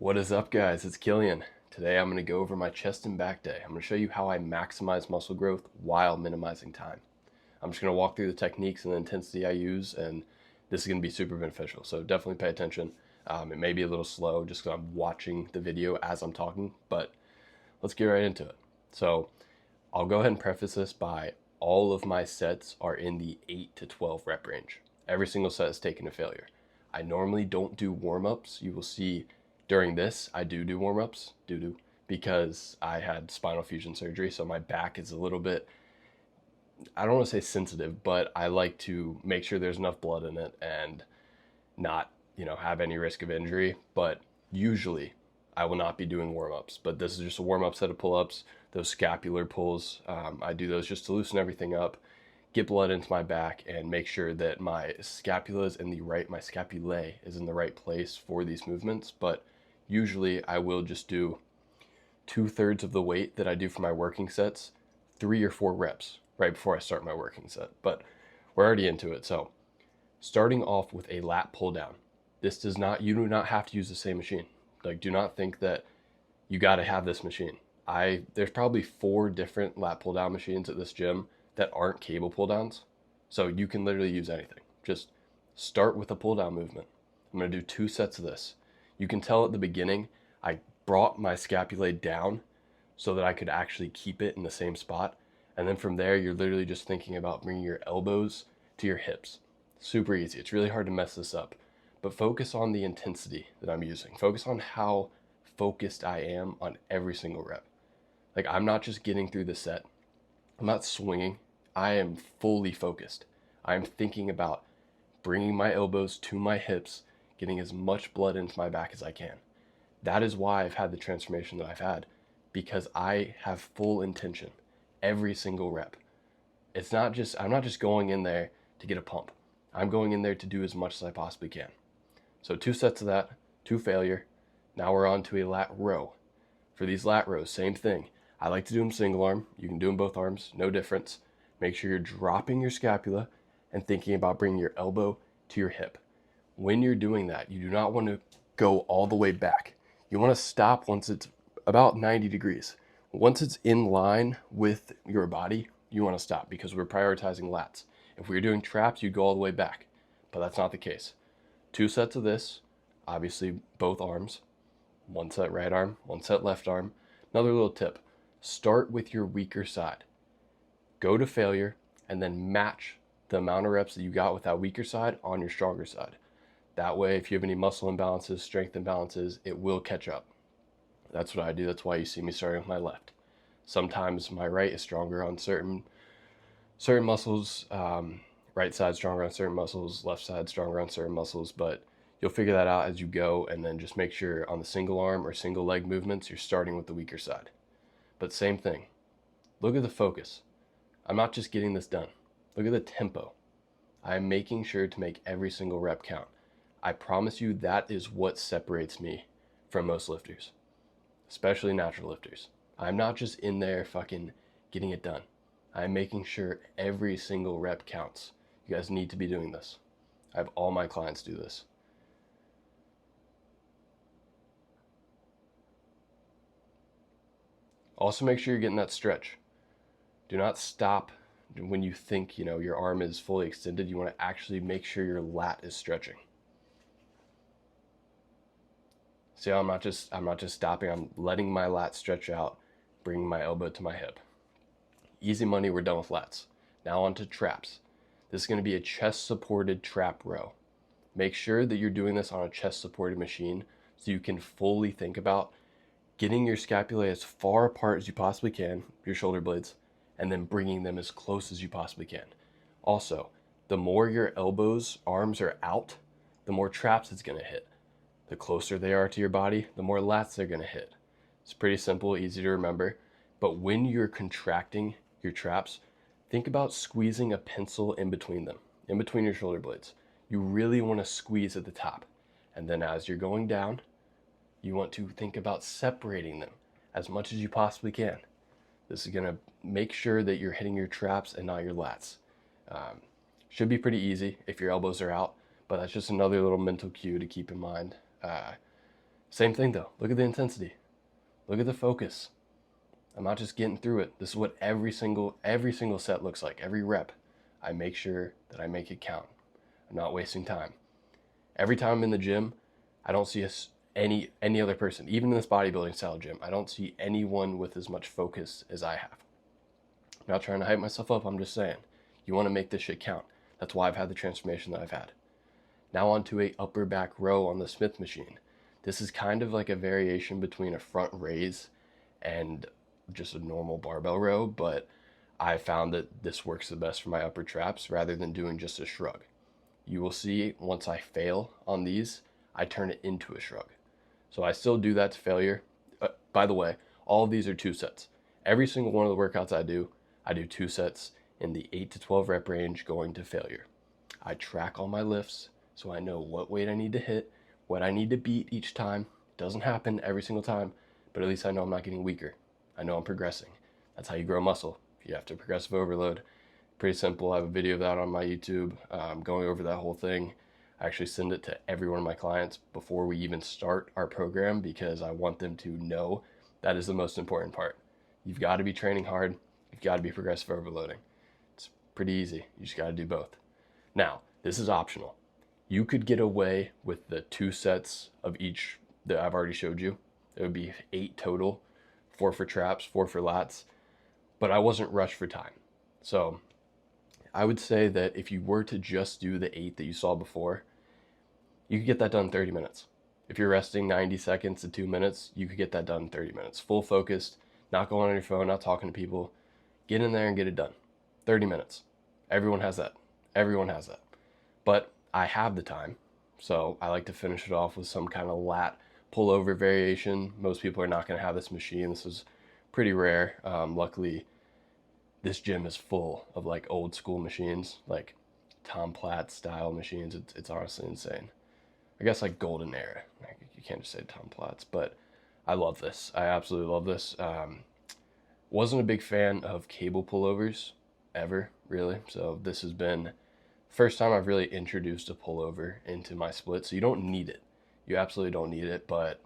What is up, guys? It's Killian. Today I'm going to go over my chest and back day. I'm going to show you how I maximize muscle growth while minimizing time. I'm just going to walk through the techniques and the intensity I use, and this is going to be super beneficial, so definitely pay attention. It may be a little slow just because I'm watching the video as I'm talking, but let's get right into it. So I'll go ahead and preface this by all of my sets are in the 8 to 12 rep range. Every single set is taken to failure. I normally don't do warm-ups. You will see during this, I do warm-ups, because I had spinal fusion surgery, so my back is a little bit, I don't want to say sensitive, but I like to make sure there's enough blood in it and not, have any risk of injury. But usually I will not be doing warm-ups, but this is just a warm-up set of pull-ups. Those scapular pulls, I do those just to loosen everything up, get blood into my back, and make sure that my scapula is in the right, my scapulae is in the right place for these movements. But usually I will just do 2/3 of the weight that I do for my working sets, 3 or 4 reps right before I start my working set. But we're already into it. So starting off with a lat pull down. This does not, you do not have to use the same machine. Like, do not think that you got to have this machine. There's probably 4 different lat pull down machines at this gym that aren't cable pull downs. So you can literally use anything. Just start with a pull down movement. I'm going to do 2 sets of this. You can tell at the beginning, I brought my scapulae down so that I could actually keep it in the same spot. And then from there, you're literally just thinking about bringing your elbows to your hips. Super easy. It's really hard to mess this up. But focus on the intensity that I'm using. Focus on how focused I am on every single rep. Like, I'm not just getting through the set. I'm not swinging. I am fully focused. I am thinking about bringing my elbows to my hips, getting as much blood into my back as I can. That is why I've had the transformation that I've had, because I have full intention every single rep. I'm not just going in there to get a pump. I'm going in there to do as much as I possibly can. So 2 sets of that, 2 failure. Now we're on to a lat row. For these lat rows, same thing. I like to do them single arm. You can do them both arms, no difference. Make sure you're dropping your scapula and thinking about bringing your elbow to your hip. When you're doing that, you do not want to go all the way back. You want to stop once it's about 90 degrees. Once it's in line with your body, you want to stop because we're prioritizing lats. If we were doing traps, you'd go all the way back, but that's not the case. 2 sets of this, obviously both arms. 1 set right arm, 1 set left arm. Another little tip, start with your weaker side. Go to failure and then match the amount of reps that you got with that weaker side on your stronger side. That way, if you have any muscle imbalances, strength imbalances, it will catch up. That's what I do. That's why you see me starting with my left. Sometimes my right is stronger on certain muscles, right side stronger on certain muscles, left side stronger on certain muscles, but you'll figure that out as you go, and then just make sure on the single arm or single leg movements, you're starting with the weaker side. But same thing. Look at the focus. I'm not just getting this done. Look at the tempo. I am making sure to make every single rep count. I promise you that is what separates me from most lifters, especially natural lifters. I'm not just in there fucking getting it done. I'm making sure every single rep counts. You guys need to be doing this. I have all my clients do this. Also, make sure you're getting that stretch. Do not stop when you think, your arm is fully extended. You want to actually make sure your lat is stretching. See how I'm not just stopping. I'm letting my lat stretch out, bringing my elbow to my hip. Easy money, we're done with lats. Now on to traps. This is going to be a chest-supported trap row. Make sure that you're doing this on a chest-supported machine so you can fully think about getting your scapulae as far apart as you possibly can, your shoulder blades, and then bringing them as close as you possibly can. Also, the more your elbows, arms are out, the more traps it's going to hit. The closer they are to your body, the more lats they're going to hit. It's pretty simple, easy to remember. But when you're contracting your traps, think about squeezing a pencil in between them, in between your shoulder blades. You really want to squeeze at the top. And then as you're going down, you want to think about separating them as much as you possibly can. This is going to make sure that you're hitting your traps and not your lats. Should be pretty easy if your elbows are out, but that's just another little mental cue to keep in mind. Same thing though. Look at the intensity. Look at the focus. I'm not just getting through it. This is what every single set looks like. Every rep, I make sure that I make it count. I'm not wasting time. Every time I'm in the gym, I don't see any other person, even in this bodybuilding style gym, I don't see anyone with as much focus as I have. I'm not trying to hype myself up. I'm just saying, you want to make this shit count. That's why I've had the transformation that I've had. Now onto a upper back row on the Smith machine. This is kind of like a variation between a front raise and just a normal barbell row, but I found that this works the best for my upper traps rather than doing just a shrug. You will see once I fail on these, I turn it into a shrug. So I still do that to failure. By the way, all of these are 2 sets. Every single one of the workouts I do 2 sets in the 8 to 12 rep range going to failure. I track all my lifts so I know what weight I need to hit, what I need to beat each time. It doesn't happen every single time, but at least I know I'm not getting weaker. I know I'm progressing. That's how you grow muscle. You have to progressive overload. Pretty simple. I have a video of that on my YouTube, going over that whole thing. I actually send it to every one of my clients before we even start our program because I want them to know that is the most important part. You've got to be training hard. You've got to be progressive overloading. It's pretty easy. You just got to do both. Now, this is optional. You could get away with the 2 sets of each that I've already showed you. It would be 8 total, 4 for traps, 4 for lats, but I wasn't rushed for time. So I would say that if you were to just do the 8 that you saw before, you could get that done in 30 minutes. If you're resting 90 seconds to 2 minutes, you could get that done in 30 minutes. Full focused, not going on your phone, not talking to people. Get in there and get it done. 30 minutes. Everyone has that. Everyone has that. But I have the time, so I like to finish it off with some kind of lat pullover variation. Most people are not going to have this machine. This is pretty rare. Luckily, this gym is full of like old school machines, like Tom Platt style machines. It's honestly insane. I guess like golden era. You can't just say Tom Platts, but I love this. I absolutely love this. Wasn't a big fan of cable pullovers ever, really. So this has been first time I've really introduced a pullover into my split. So you don't need it. You absolutely don't need it, but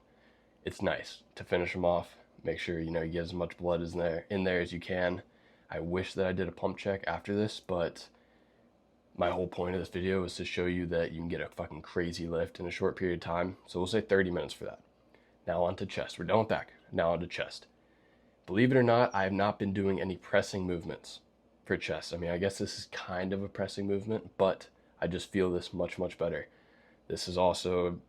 it's nice to finish them off. Make sure you get as much blood in there as you can. I wish that I did a pump check after this, but my whole point of this video is to show you that you can get a fucking crazy lift in a short period of time. So we'll say 30 minutes for that. Now on to chest. We're done with back. Now on to chest. Believe it or not, I have not been doing any pressing movements for chest. I mean, I guess this is kind of a pressing movement, but I just feel this much, much better. This is also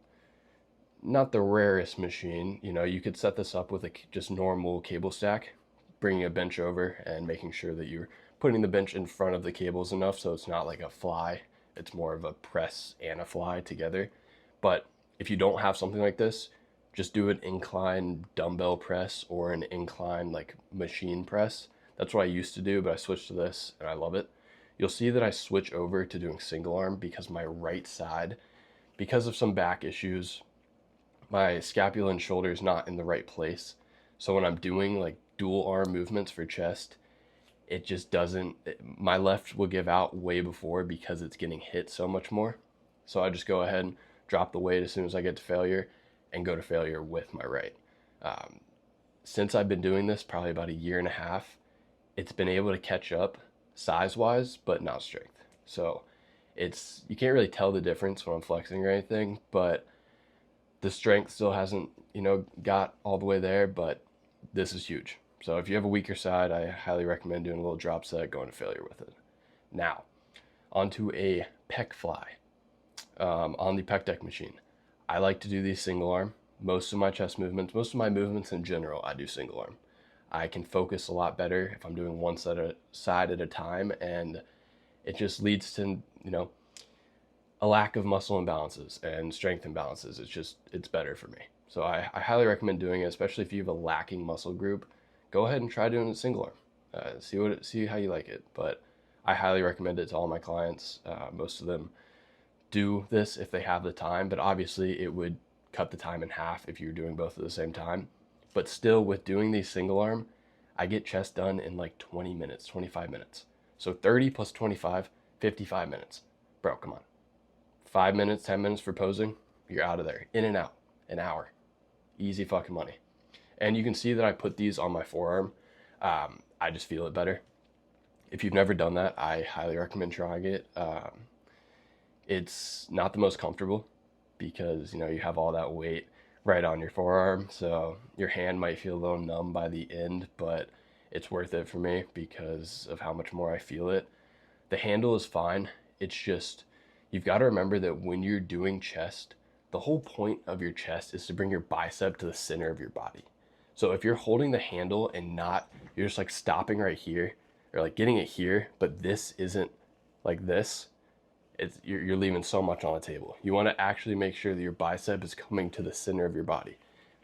not the rarest machine. You could set this up with a just normal cable stack, bringing a bench over and making sure that you're putting the bench in front of the cables enough so it's not like a fly. It's more of a press and a fly together. But if you don't have something like this, just do an incline dumbbell press or an incline like machine press. That's what I used to do, but I switched to this and I love it. You'll see that I switch over to doing single arm because my right side, because of some back issues, my scapula and shoulder is not in the right place. So when I'm doing like dual arm movements for chest, it just doesn't, my left will give out way before because it's getting hit so much more. So I just go ahead and drop the weight as soon as I get to failure and go to failure with my right. Since I've been doing this probably about a year and a half, it's been able to catch up size-wise, but not strength. So you can't really tell the difference when I'm flexing or anything, but the strength still hasn't, got all the way there, but this is huge. So if you have a weaker side, I highly recommend doing a little drop set, going to failure with it. Now, onto a pec fly on the pec deck machine. I like to do these single arm. Most of my chest movements, most of my movements in general, I do single arm. I can focus a lot better if I'm doing one side at a time, and it just leads to, a lack of muscle imbalances and strength imbalances. It's better for me. So I highly recommend doing it, especially if you have a lacking muscle group. Go ahead and try doing a single arm. See how you like it. But I highly recommend it to all my clients. Most of them do this if they have the time, but obviously it would cut the time in half if you're doing both at the same time. But still, with doing these single arm, I get chest done in like 20 minutes, 25 minutes. So 30 plus 25, 55 minutes. Bro, come on. 5 minutes, 10 minutes for posing, you're out of there. In and out, an hour. Easy fucking money. And you can see that I put these on my forearm. I just feel it better. If you've never done that, I highly recommend trying it. It's not the most comfortable because, you have all that weight right on your forearm. So your hand might feel a little numb by the end, but it's worth it for me because of how much more I feel it. The handle is fine. It's just, you've got to remember that when you're doing chest, the whole point of your chest is to bring your bicep to the center of your body. So if you're holding the handle and you're just like stopping right here or like getting it here, but this isn't like this, you're leaving so much on the table. You want to actually make sure that your bicep is coming to the center of your body.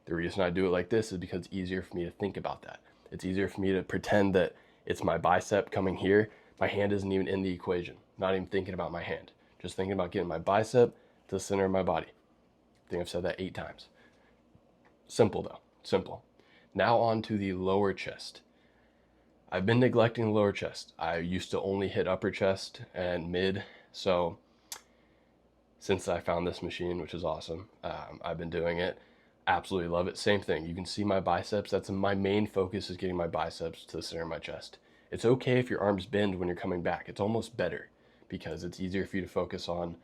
The reason I do it like this is because it's easier for me to think about that. It's easier for me to pretend that it's my bicep coming here. My hand isn't even in the equation. Not even thinking about my hand. Just thinking about getting my bicep to the center of my body. I think I've said that 8 times. Simple though, simple. Now on to the lower chest. I've been neglecting the lower chest. I used to only hit upper chest and mid. So since I found this machine, which is awesome, I've been doing it. Absolutely love it. Same thing. You can see my biceps. That's my main focus, is getting my biceps to the center of my chest. It's okay if your arms bend when you're coming back. It's almost better because it's easier for you to focus on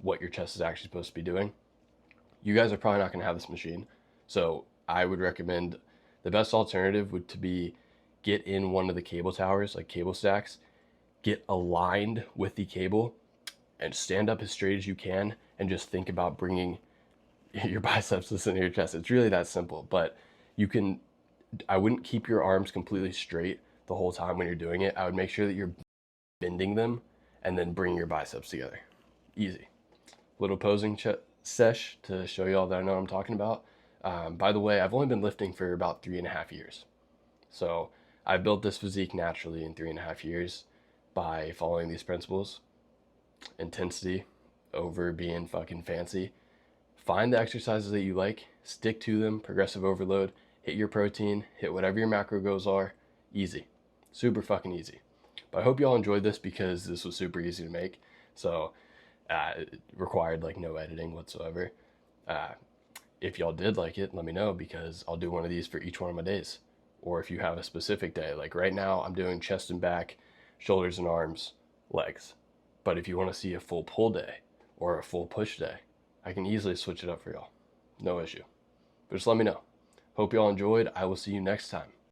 what your chest is actually supposed to be doing. You guys are probably not going to have this machine. So I would recommend the best alternative would to be get in one of the cable towers, like cable stacks, get aligned with the cable and stand up as straight as you can and just think about bringing your biceps to the center of your chest. It's really that simple, but I wouldn't keep your arms completely straight the whole time when you're doing it. I would make sure that you're bending them and then bring your biceps together. Easy. Little posing sesh to show you all that I know what I'm talking about. By the way, I've only been lifting for about 3.5 years. So I built this physique naturally in 3.5 years by following these principles. Intensity over being fucking fancy. Find the exercises that you like, stick to them, progressive overload, hit your protein, hit whatever your macro goals are. Easy. Super fucking easy. But I hope y'all enjoyed this because this was super easy to make. So it required like no editing whatsoever. If y'all did like it, let me know because I'll do one of these for each one of my days. Or if you have a specific day, like right now I'm doing chest and back, shoulders and arms, legs. But if you want to see a full pull day or a full push day, I can easily switch it up for y'all. No issue. But just let me know. Hope y'all enjoyed. I will see you next time.